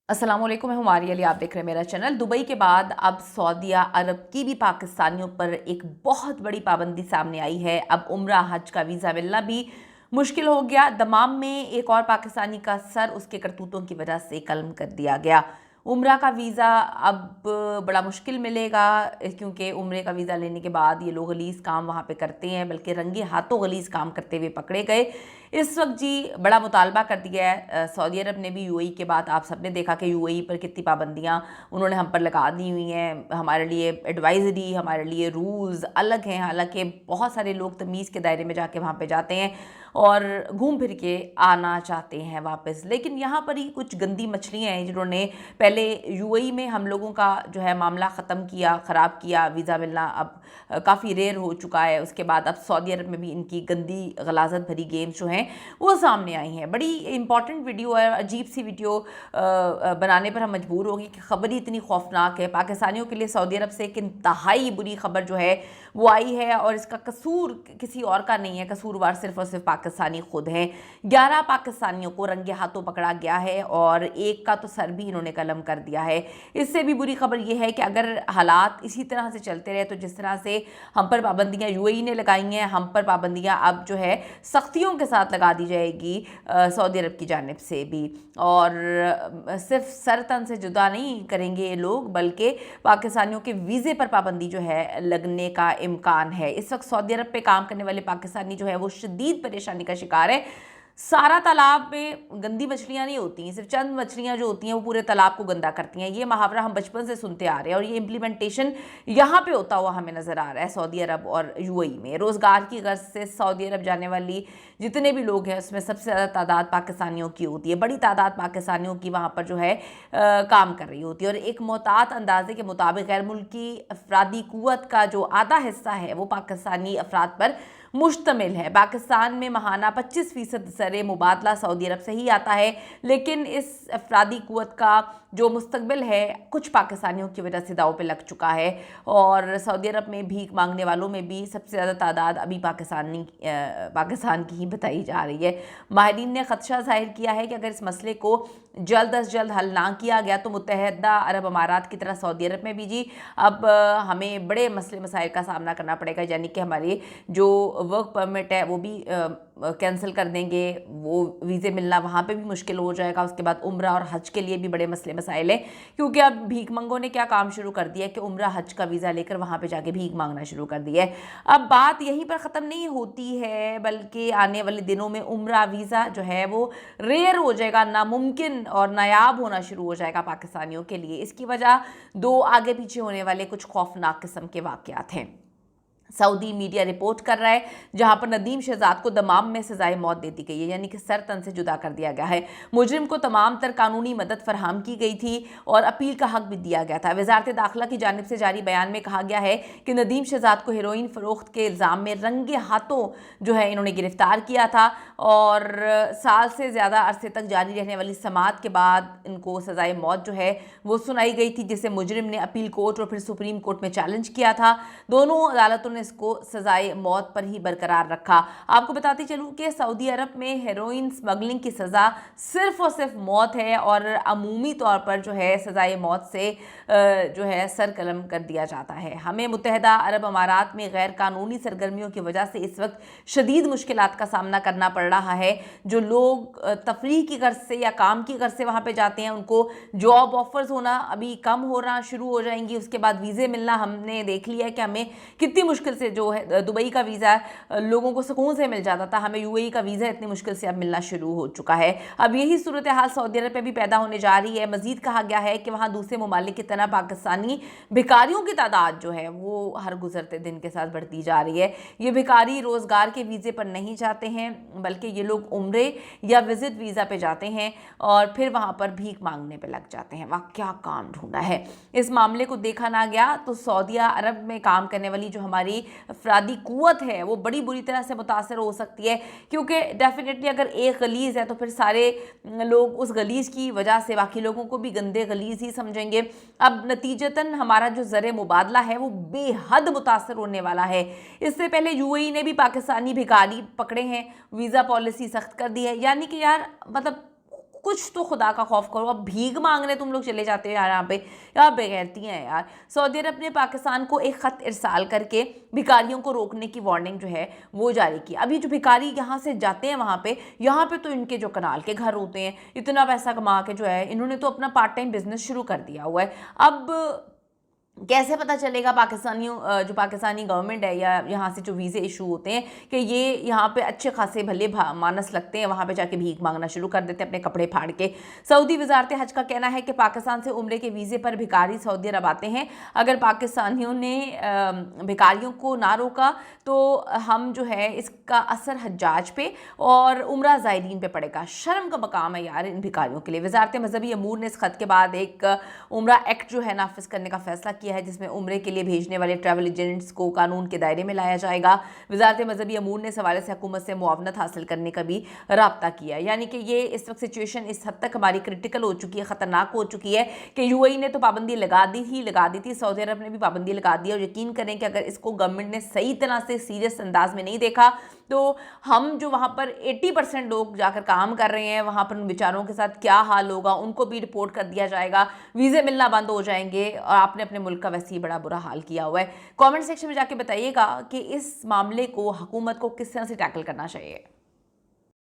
अस्सलाम वालेकुम, मैं हूं मारिया अली, आप देख रहे हैं मेरा चैनल। दुबई के बाद अब सऊदीया अरब की भी पाकिस्तानियों पर एक बहुत बड़ी पाबंदी सामने आई है। अब उम्रा हज का वीज़ा मिलना भी मुश्किल हो गया। दमाम में एक और पाकिस्तानी का सर उसके करतूतों की वजह से कलम कर दिया गया। उम्रा का वीज़ा अब बड़ा मुश्किल मिलेगा, क्योंकि उम्रे का वीज़ा लेने के बाद ये लोग गलीज़ काम वहाँ पे करते हैं, बल्कि रंगे हाथों गलीज़ काम करते हुए पकड़े गए। इस वक्त जी बड़ा मुतालबा कर दिया है सऊदी अरब ने भी। यूएई के बाद आप सबने देखा कि यूएई पर कितनी पाबंदियाँ उन्होंने हम पर लगा दी हुई हैं। हमारे लिए एडवाइजरी, हमारे लिए रूल्स अलग हैं। हालांकि बहुत सारे लोग तमीज़ के दायरे में जाके वहाँ पे जाते हैं और घूम फिर के आना चाहते हैं वापस, लेकिन यहाँ पर ही कुछ गंदी मछलियाँ हैं जिन्होंने पहले यूएई में हम लोगों का जो है मामला ख़त्म किया, ख़राब किया। वीज़ा मिलना अब काफ़ी रेयर हो चुका है। उसके बाद अब सऊदी अरब में भी इनकी गंदी गलाजत भरी गेम्स जो हैं वो सामने आई हैं। बड़ी इंपॉर्टेंट वीडियो है, अजीब सी वीडियो बनाने पर हम मजबूर हो गए कि ख़बर ही इतनी खौफनाक है। पाकिस्तानियों के लिए सऊदी अरब से एक इंतहाई बुरी खबर जो है वो आई है, और इसका कसूर किसी और का नहीं है, कसूरवार सिर्फ और सिर्फ पाकिस्तानी खुद हैं। 11 पाकिस्तानियों को रंगे हाथों पकड़ा गया है और एक का तो सर भी इन्होंने कलम कर दिया है। इससे भी बुरी खबर यह है कि अगर हालात इसी तरह से चलते रहे तो जिस तरह से हम पर पाबंदियां यूएई ने लगाई हैं, हम पर पाबंदियां अब जो है सख्तियों के साथ लगा दी जाएगी सऊदी अरब की जानिब से भी। और सिर्फ सर तन से जुदा नहीं करेंगे ये लोग, बल्कि पाकिस्तानियों के वीज़े पर पाबंदी जो है लगने का इम्कान है। इस वक्त सऊदी अरब पे काम करने वाले पाकिस्तानी जो है वो शदीद परेशानी का शिकार है। सारा तालाब में गंदी मछलियाँ नहीं होती हैं, सिर्फ चंद मछलियाँ जो होती हैं वो पूरे तालाब को गंदा करती हैं। ये मुहावरा हम बचपन से सुनते आ रहे हैं और ये इम्प्लीमेंटेशन यहाँ पे होता हुआ हमें नज़र आ रहा है सऊदी अरब और यूएई में। रोज़गार की गर्ज से सऊदी अरब जाने वाली जितने भी लोग हैं उसमें सबसे ज़्यादा तादाद पाकिस्तानियों की होती है। बड़ी तादाद पाकिस्तानियों की वहाँ पर जो है काम कर रही होती है, और एक मोहतात अंदाजे के मुताबिक गैर मुल्की अफरादी कुव्वत का जो आधा हिस्सा है वो पाकिस्तानी अफराद पर मुश्तमिल है। पाकिस्तान में महाना 25% ज़र मुबादला सऊदी अरब से ही आता है, लेकिन इस अफरादी कुव्वत का जो मुस्तकबिल है कुछ पाकिस्तानियों की वजह से दाव पे लग चुका है। और सऊदी अरब में भीख मांगने वालों में भी सबसे ज़्यादा तादाद अभी पाकिस्तान की ही बताई जा रही है। माहिरीन ने खदशा जाहिर किया है कि अगर इस मसले को जल्द अज जल्द हल ना किया गया तो मुत्तहदा अरब अमारात की तरह सऊदी अरब में भी जी अब हमें बड़े मसले मसाइल का सामना करना पड़ेगा। यानी कि हमारे जो वर्क परमिट है वो भी कैंसिल कर देंगे, वो वीज़े मिलना वहाँ पे भी मुश्किल हो जाएगा। उसके बाद उम्रा और हज के लिए भी बड़े मसले मसाइल हैं, क्योंकि अब भीख मंगों ने क्या काम शुरू कर दिया है कि उम्रा हज का वीज़ा लेकर वहाँ पे जाके भीख मांगना शुरू कर दिया है। अब बात यहीं पर ख़त्म नहीं होती है, बल्कि आने वाले दिनों में उम्रा वीज़ा जो है वो रेयर हो जाएगा, नामुमकिन और नायाब होना शुरू हो जाएगा पाकिस्तानियों के लिए। इसकी वजह दो आगे पीछे होने वाले कुछ खौफनाक किस्म के वाक़यात हैं। सऊदी मीडिया रिपोर्ट कर रहा है जहां पर नदीम शहजाद को दमाम में सजाए मौत दे दी गई है, यानी कि सर तन से जुदा कर दिया गया है। मुजरिम को तमाम तर कानूनी मदद फरहम की गई थी और अपील का हक भी दिया गया था। वजारत दाखिला की जानिब से जारी बयान में कहा गया है कि नदीम शहजाद को हेरोइन फरोख्त के इल्ज़ाम में रंगे हाथों जो है इन्होंने गिरफ्तार किया था, और साल से ज़्यादा अरसे तक जारी रहने वाली समाअत के बाद इनको सजाए मौत जो है वो सुनाई गई थी, जिसे मुजरिम ने अपील कोर्ट और फिर सुप्रीम कोर्ट में चैलेंज किया था। दोनों अदालतों ने इसको सजाए मौत पर ही बरकरार रखा। आपको बताती चलूं कि सऊदी अरब में हेरोइन स्मगलिंग की सज़ा सिर्फ और सिर्फ मौत है, और अमूमी तौर पर जो है सजाए मौत से जो है सर कलम कर दिया जाता है। हमें मुत्तहदा अरब अमारात में गैर कानूनी सरगर्मियों की वजह से इस वक्त शदीद मुश्किलात का सामना करना पड़ रहा है। जो लोग तफरीह की गर्ज से या काम की गर्ज से वहाँ पे जाते हैं उनको जॉब ऑफर्स होना अभी कम होना शुरू हो जाएंगी। उसके बाद वीज़े मिलना हमने देख लिया है कि हमें कितनी मुश्किल से जो है दुबई का वीज़ा लोगों को सुकून से मिल जाता था, हमें यूएई का वीज़ा इतनी मुश्किल से अब मिलना शुरू हो चुका है। अब यही सूरत हाल सऊदी अरब में भी पैदा होने जा रही है। मजीद कहा गया है कि वहाँ दूसरे ममालिक की तरह पाकिस्तानी भिखारियों की तादाद जो है वो हर गुजरते दिन के साथ बढ़ती जा रही है। ये भिखारी रोज़गार के वीज़े पर नहीं जाते हैं, बल्कि ये लोग उम्रे या विजिट वीज़ा पे जाते हैं और फिर वहाँ पर भीख मांगने पे लग जाते हैं। वहाँ क्या काम ढूंढा है। इस मामले को देखा ना गया तो सऊदीया अरब में काम करने वाली जो हमारी अफरादी कुव्वत है वो बड़ी बुरी तरह से मुतासर हो सकती है, क्योंकि डेफिनेटली अगर एक गलीज़ है तो फिर सारे लोग उस गलीज़ की वजह से बाकी लोगों को भी गंदे गलीज़ ही समझेंगे। अब नतीजतन हमारा जो ज़र मुबादला है वो बेहद मुतासर होने वाला है। इससे पहले यूएई ने भी पाकिस्तानी भिखारी पकड़े हैं, वीज़ा पॉलिसी सख्त कर दी है। यानी कि यार मतलब कुछ तो खुदा का खौफ करो। अब भीख मांगने तुम लोग चले जाते हो यार, यहाँ बेगैरती हैं यार। सऊदी अरब ने पाकिस्तान को एक ख़त इरसाल करके भिखारियों को रोकने की वार्निंग जो है वो जारी की। अभी जो भिखारी यहाँ से जाते हैं यहाँ पे तो इनके जो कनाल के घर होते हैं, इतना पैसा कमा के जो है इन्होंने तो अपना पार्ट टाइम बिजनेस शुरू कर दिया हुआ है। अब कैसे पता चलेगा पाकिस्तानियों जो पाकिस्तानी गवर्नमेंट है या यहाँ से जो वीज़े इशू होते हैं कि ये यहाँ पे अच्छे खासे भले मानस लगते हैं, वहाँ पे जाके भीख मांगना शुरू कर देते हैं अपने कपड़े फाड़ के। सऊदी वजारत हज का कहना है कि पाकिस्तान से उम्रे के वीज़े पर भिखारी सऊदी अरब आते हैं। अगर पाकिस्तानियों ने भिखारियों को ना रोका तो हम जो है इसका असर हज्जाज पे और उम्रा ज़ायरीन पे पड़ेगा। शर्म का मकाम है यार इन भिखारियों के लिए। वजारत मजहबी अमूर ने इस खत के बाद एक उम्रा एक्ट जो है नाफिज करने का फैसला किया है, जिसमें उम्रे के लिए भेजने वाले ट्रैवल एजेंट्स को कानून के दायरे में लाया जाएगा। वजारत मजहबी अमूर ने इस हवाले से हुकूमत से मुआवनत हासिल करने का भी राब्ता किया है। यानी कि ये इस वक्त सिचुएशन इस हद तक हमारी क्रिटिकल हो चुकी है, ख़तरनाक हो चुकी है कि यूएई ने तो पाबंदी लगा दी थी, सऊदी अरब ने भी पाबंदी लगा दी। और यकीन करें कि अगर इसको गवर्नमेंट ने सही तरह से सीरियस अंदाज में नहीं देखा तो हम जो वहाँ पर 80% लोग जाकर काम कर रहे हैं, वहाँ पर उन बेचारों के साथ क्या हाल होगा, उनको भी रिपोर्ट कर दिया जाएगा, वीज़े मिलना बंद हो जाएंगे। और आपने अपने मुल्क का वैसे ही बड़ा बुरा हाल किया हुआ है। कमेंट सेक्शन में जाके बताइएगा कि इस मामले को हुकूमत को किस तरह से टैकल करना चाहिए।